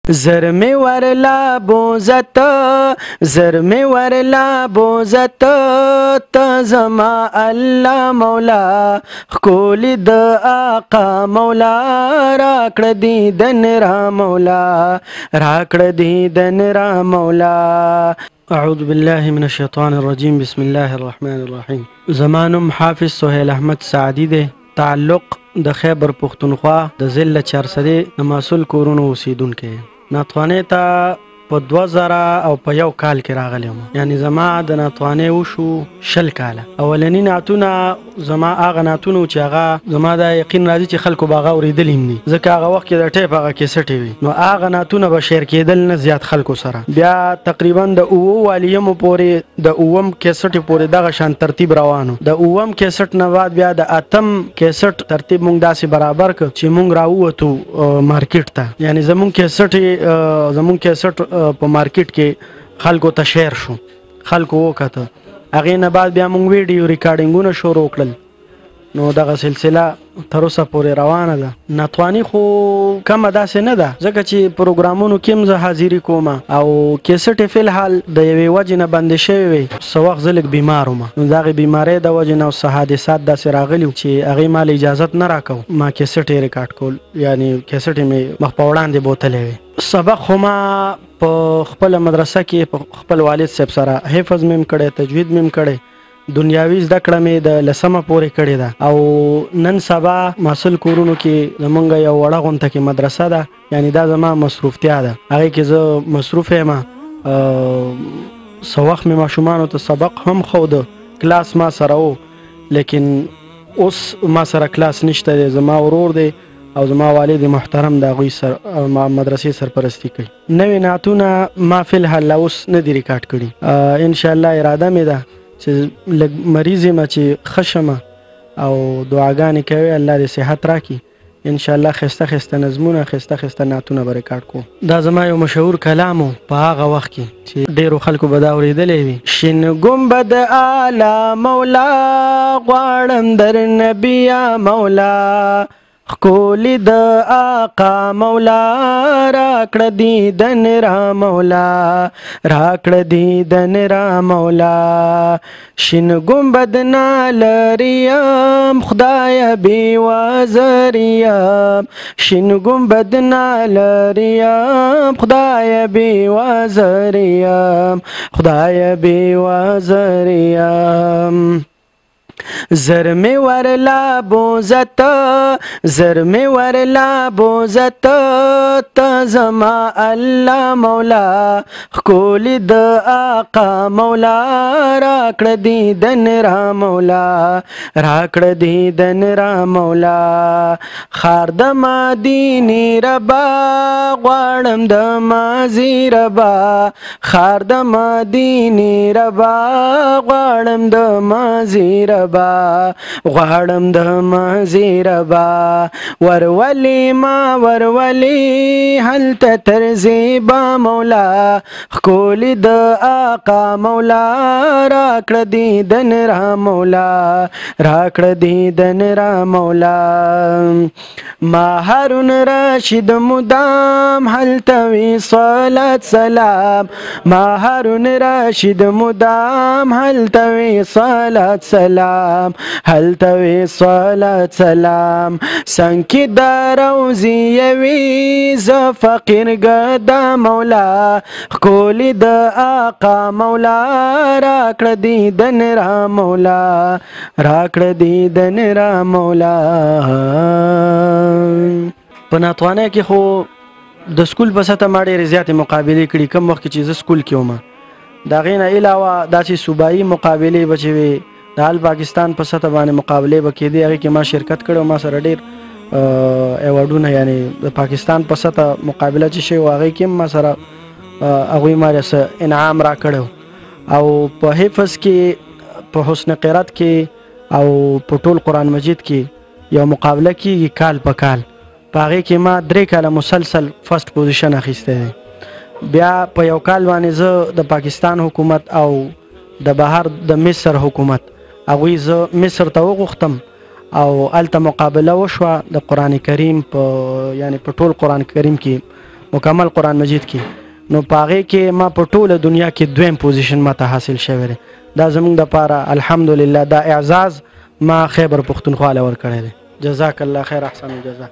زرمی ورلا بوزت زرمی ورلا بوزت تا زما الله مولا خکولی د آقا مولا راکړه دیدن را مولا راکړه دیدن را مولا. اعوذ بالله من الشیطان الرجیم. بسم الله الرحمن الرحیم. زمانم حافظ سهیل احمد سعدی ده. تعلق د خیبر پختونخوا د ضلع چارسدې د مسؤل کورونو اوسیدونکی. ناتوانۍ ته په 2000 او په 1 کال کې راغلی وم، یعنی زما د ناتوانۍ وشو 20 کاله. اولني نعتونه زما هغه نعتونه چې هغه زما دا یقین راځي چې خلکو به هغه اورېدلي هم دي، ځکه هغه وخت کې د ټیپ هغه کیسټې وي، نو هغه نعتونه به شیر کېدل نه زیات خلکو سره. بیا تقریبا د 9 والیمو پورې د 9م کیسټې پورې دغه شان ترتیب روانو. د 9م کیسټ نه بعد بیا د 8م کیسټ ترتیب مونږ داسې برابر کړ چې مونږ راووتو مارکیټ ته، یعنی زمونږ کیسټ په مارکیټ کې خلکو ته شیر شو، خلکو وکته. هغې نه بعد بیا موږ ویډیو ریکارډینګونه شروع کړل، نو دغه سلسله تر اوسه پورې روانه ده. ناتواني خو کمه داسې نه ده، ځکه چې پروګرامونو کې هم زه حاضري کوم او کیسټې فی الحال د یوې وجې نه بندې شوې وې. څه وخت زه لږ بیمار وم، نو د هغې بیمارۍ د وجې نه څه حادثات داسې راغلي چې هغې ما له اجازت نه راکو ما کیسټ یې ریکارډ کول، یعنی کیسټ یې مې مخ په وړاندې بوتلی وې. سبق خو ما په خپله مدرسه کې په خپل والد صاحب سره حفظ مې هم کړی، تجوید مې هم کړی، دنیاوي زده کړه مې د 10مه پورې کړې ده. او نن سبا مسؤل کورونو کې زمونږ یو وړه غونته کې مدرسه ده، یعنی دا زما مصروفتیا ده، هغې کې زه مصروف یم. څه وخت مې ماشومانو ته سبق هم ښوده، کلاس ما سره و، لیکن اوس ما سره کلاس نشته دی. زما ورور دی او زما والد محترم د هغوی مدرسې سرپرستی کوي. نوې نعتونه ما فی الحال اوس نه دي ریکارډ کړي. انشاءالله اراده مې ده چې لږ مریض یم چې ښه شمه او دعاګانې کوي الله دې صحت راکړي. انشاءالله ښایسته ښایسته نظمونه ښایسته ښایسته نعتونه به ریکارډ کوو. دا زما یو مشهور کلام و په هغه وخت کې چې ډېرو خلکو به دا اورېدلی وي. شین ګنبد اعلی مولا غواړم در نبي یا مولا خکولی د آقا مولا راکړه دیدن را مولا راکړه دیدن را مولا. شین ګنبد نالریم خدای بی وزریم، شین ګنبد نالریم خدای بی وزریم، خدای بی وزریم. زرمی ورلا بوزت زرمی ورلا بوزت تا زما الله مولا خکولی د آقا مولا راکړه دیدن را مولا راکړه دیدن را مولا. خار د مدینې ربا غواړم د مازی ربا، خار د مدینې ربا غواړم د مازی ربا، غواړم د مازی ربا. ورولي ما ورولي هلته تر زیبا مولا خکولی د آقا مولا راکړه دیدن را مولا راکړه دیدن را مولا. ما هارون راشد مدام هلته وی صلات سلام، ما هارون راشد مدام هلته وی صلات سلام، هلته وی صلات سلام. څنګه د روزي یوي ز فقیر ګدا مولا خکولی د آقا مولا راکړه دیدن را مولا راکړه دیدن را مولا. په ناتوانۍ کې خو د سکول په سطحه ما ډېرې زیاتې مقابلې کړي، کوم وخت کې چې زه سکول کې وم. د هغې نه علاوه داسې صوبایي مقابلې به چې وې د حال پاکستان په سطحه باندې مقابلې به کېدې، هغې کې ما شرکت کړی او ما سره ډېر ایوارډونه، یعنی د پاکستان په سطحه مقابله چې شوې وه هغې کې هم ما سره هغوی ما څه انعام را کړی او په حفظ کې په حسن قرات کې او په ټول قرآن مجید کې یو مقابله کېږي کال په کال، په هغې کې ما 3 کاله مسلسل فرسټ پوزیشن اخیستی دی. بیا په یو کال باندې زه د پاکستان حکومت او د بهر د مصر حکومت هغوی زه مصر ته وغوښتم او هلته مقابله وشوه د قرآن کریم په، یعنی په ټول قرآن کریم کې مکمل قرآن مجید کې، نو پاغه کې ما په ټوله دنیا کې دویم پوزیشن ما ته حاصل شوی دی. دا زمونږ دپاره الحمدلله دا اعزاز ما خیبر پښتونخوا له ورکړی دی. جزاک الله خیر، احسن الجزا.